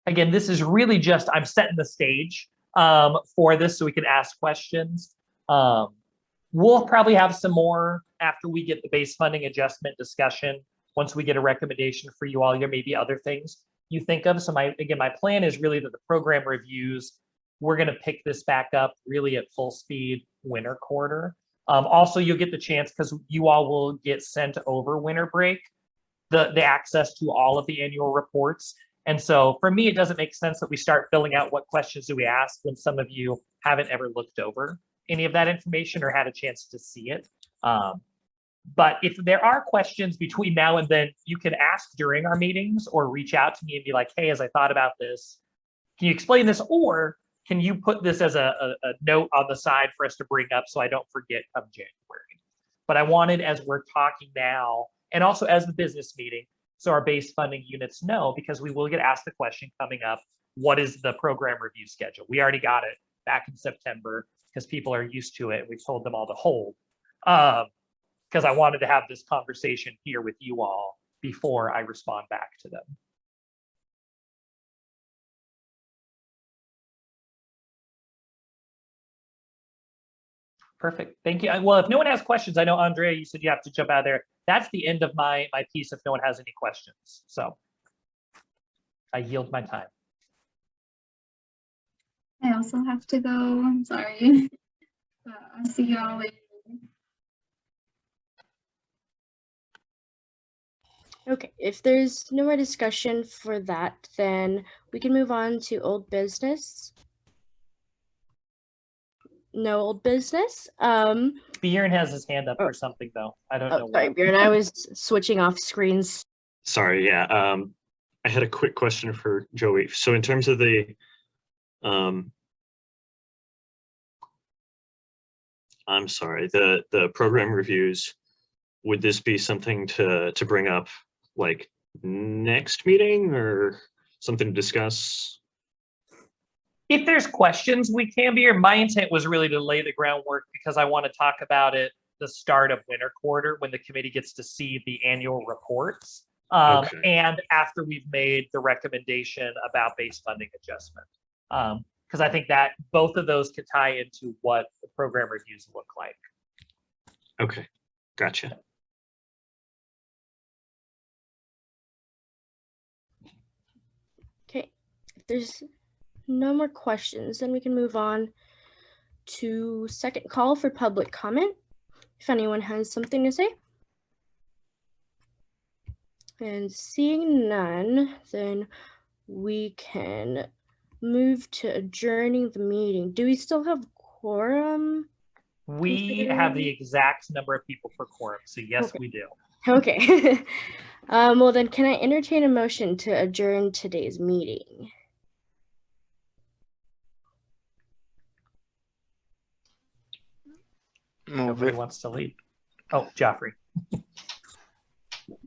Again, this is really just, I'm setting the stage for this so we can ask questions. We'll probably have some more after we get the base funding adjustment discussion. Once we get a recommendation for you all, there may be other things you think of. So my plan is really that the program reviews, we're going to pick this back up really at full speed winter quarter. Also, you'll get the chance, because you all will get sent over winter break, the access to all of the annual reports. And so for me, it doesn't make sense that we start filling out what questions do we ask when some of you haven't ever looked over any of that information or had a chance to see it. But if there are questions between now and then, you can ask during our meetings or reach out to me and be like, hey, as I thought about this, can you explain this? Or can you put this as a note on the side for us to bring up so I don't forget come January? But I wanted, as we're talking now, and also as the business meeting, so our base funding units know, because we will get asked the question coming up, what is the program review schedule? We already got it back in September because people are used to it. We've told them all to hold. Because I wanted to have this conversation here with you all before I respond back to them. Perfect. Thank you. Well, if no one has questions, I know Andrea, you said you have to jump out of there. That's the end of my piece if no one has any questions. So I yield my time. I also have to go. I'm sorry. But I'll see y'all later. Okay, if there's no more discussion for that, then we can move on to old business. No old business. Bjorn has his hand up for something though. I don't know Sorry, what. Bjorn, I was switching off screens. Sorry, yeah. I had a quick question for Joey. So in terms of the I'm sorry, the program reviews, would this be something to bring up like next meeting or something to discuss? If there's questions, we can be here. My intent was really to lay the groundwork because I want to talk about it the start of winter quarter when the committee gets to see the annual reports. Okay. And after we've made the recommendation about base funding adjustment. Because I think that both of those could tie into what the program reviews look like. Okay, gotcha. Okay, if there's no more questions, then we can move on to second call for public comment. If anyone has something to say. And seeing none, then we can move to adjourning the meeting. Do we still have quorum? We have the exact number of people for quorum, so yes, Okay. we do. Okay. Well then, can I entertain a motion to adjourn today's meeting? Move Nobody it. wants to leave. Oh, Joffrey.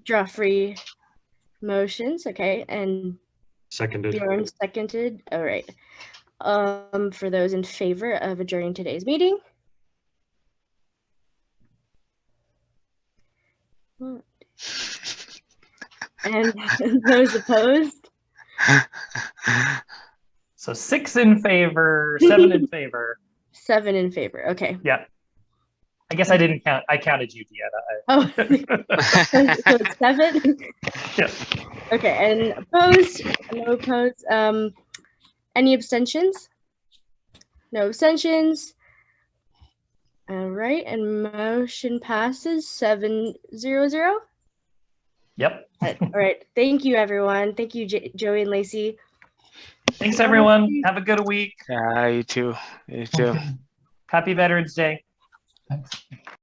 Joffrey motions, okay, and Seconded. Bjorn seconded. All right. For those in favor of adjourning today's meeting. And those opposed? So 6 in favor, 7 in favor. 7 in favor. Okay. Yeah. I guess I didn't count. I counted you, Deanna. Oh, so it's 7? Yes. Okay, and opposed? No opposed. Any abstentions? No abstentions. All right, and motion passes 7-0-0. Yep. All right, thank you, everyone. Thank you, Joey and Lacey. Thanks, everyone. Have a good week. Yeah, you too. You too. Happy Veterans Day. Thanks.